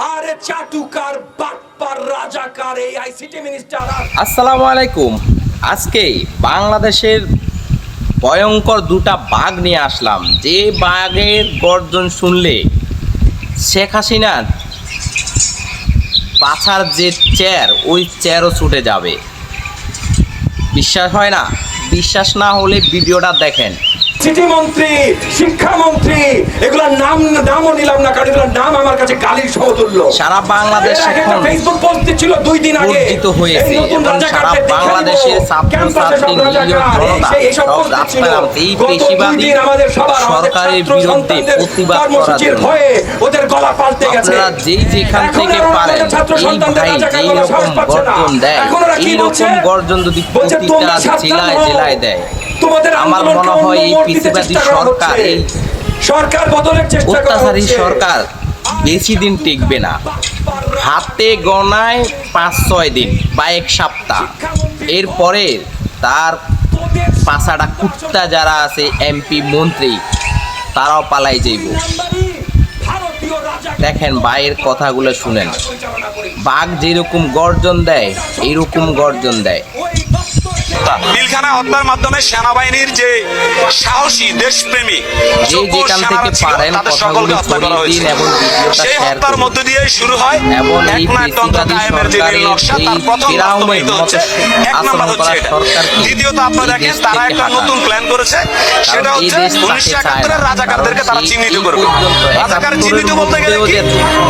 আরে চাটুকার বাটপার রাজাকার এই আইসিটি মিনিস্টার। আসসালামু আলাইকুম। আজকে বাংলাদেশের ভয়ঙ্কর দুটা বাঘ নিয়ে আসলাম, যে বাঘের গর্জন শুনলে শেখ হাসিনার পাছার যে চেয়ার, ওই চেয়ারও ছুটে যাবে। বিশ্বাস হয় না? বিশ্বাস না হলে ভিডিওটা দেখেন। সিটি মন্ত্রী, শিক্ষামন্ত্রী, এগুলোর নামও নিলাম না, কারণ এগুলোর নাম আমার কাছে গালির সমতুল্য। সারা বাংলাদেশ এখন ফেসবুক পোস্ট ছিল 2 দিন আগে বর্ধিত হয়েছে এবং সারা বাংলাদেশের ছাত্রছাত্রী, নিরীহ জনতা সব রাস্তায় নামছে এই পেশিবাদী সরকারের বিরুদ্ধে প্রতিবাদ করার জন্য। ওদের গলা পাল্টে গেছে। আপনারা যেই যেখান থেকে পারেন, এই ভাই যেই রকম গর্জন দেয়, এইরকম গর্জন যদি প্রতিটা জেলায় জেলায় দেয়, আমার মনে হয় এই পেশিবাদী সরকার, এই সরকার বদলের চেষ্টা অত্যাচারী সরকার বেশি দিন টিকবে না। হাতে গণায় 5-6 দিন বা 1 সপ্তাহ, এরপরে তার পাছাটা কুত্তা যারা আছে, এমপি মন্ত্রী, তারাও পালাই যাইব। দেখেন ভাইয়ের কথাগুলো শুনেন। বাঘ যেরকম গর্জন দেয়, এইরকম গর্জন দেয়। পিলখানা হত্যার মাধ্যমে সেনাবাহিনীর যে সাহসী দেশপ্রেমী যে যেখান থেকে পারেন কথাগুলো ছড়িয়ে দিন এবং ভিডিওটা সেই শেয়ার হত্যার করুন। মধ্য দিয়ে শুরু হয় এবং এই একনায়কতন্ত্র পেশিবাদী কায়েমের যে নীল নকশা, সরকারের তার প্রথম এই বাস্তবায়িত হচ্ছে। এক আচরণ নম্বর হচ্ছে করা এটা। সরকারকে দ্বিতীয়ত আপনারা এই দেখেন দেশ তারা থেকে একটা হাঁটান। নতুন প্ল্যান করেছে, সেটা কারণ এই হচ্ছে দেশ তাকে 1971 চায় না। রাজাকারদেরকে তারা কারণ চিহ্নিত এই করবে। পর্যন্ত রাজাকার 71 চিহ্নিত বলতে গেলে কি, মধ্যেও যে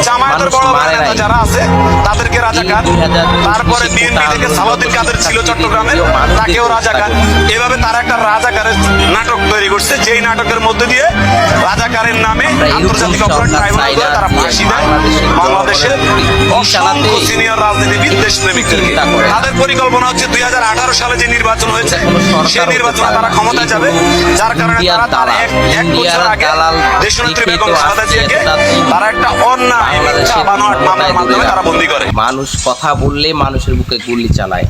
জামায়াতের মানুষ বড় বড় মারে নেতা নাই। যারা আছে তাদেরকে রাজাকার, 2024 তারপরে বিএনপি থেকে সালাউদ্দিন কাদের ছিল চট্টগ্রামে, তাকেও রাজাকার। এভাবে তারা একটা রাজাকারের নাটক তৈরি করছে, যেই নাটকের মধ্যে দিয়ে রাজাকারের নামে আন্তর্জাতিক অপরাধ ট্রাইব্যুনাল করে তারা ফাঁসি দেয় বাংলাদেশের অসংখ্য সিনিয়র রাজনীতিবিদ, দেশপ্রেমিকদেরকে। তাদের পরিকল্পনা হচ্ছে 2018 সালে যে নির্বাচন হয়েছে, সেই নির্বাচনে তারা ক্ষমতায় যাবে, যার কারণে তারা এক বছর আগে দেশনেত্রী বেগম খালেদা জিয়াকে তারা একটা অন্যায় মিথ্যা বানোয়াট মামলার মাধ্যমে তারা বন্দী করে। মানুষ কথা বললে মানুষের বুকে গুলি চালায়।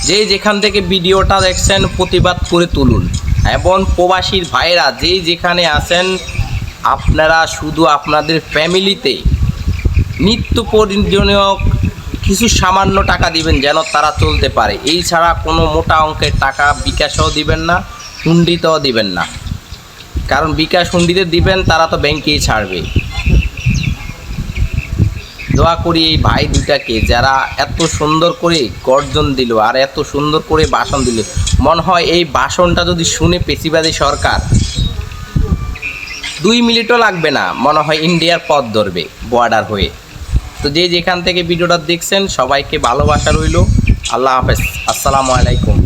যে যেখান থেকে ভিডিওটা দেখছেন প্রতিবাদ করে তুলুন। এবং প্রবাসীর ভাইরা যে যেখানে আছেন, আপনারা শুধু আপনাদের ফ্যামিলিতে নিত্য প্রয়োজনীয় কিছু সামান্য টাকা দিবেন, যেন তারা চলতে পারে। এই ছাড়া কোনো মোটা অঙ্কের টাকা বিকাশও দিবেন না, হুন্ডিতেও দিবেন না। কারণ বিকাশ হুন্ডিতে দিবেন, তারা তো ব্যাংকেই ছাড়বে। দোয়া করি এই ভাই দুটাকে, যারা এত সুন্দর করে গর্জন দিল আর এত সুন্দর করে ভাষণ দিল, মনে হয় এই ভাষণটা যদি শুনে পেশিবাদী সরকার 2 মিনিটও লাগবে না, মনে হয় ইন্ডিয়ার পথ ধরবে বর্ডার হয়ে। তো যে যেখান থেকে ভিডিওটা দেখছেন, সবাইকে ভালোবাসা রইল। আল্লাহ হাফেজ। আসসালামু আলাইকুম।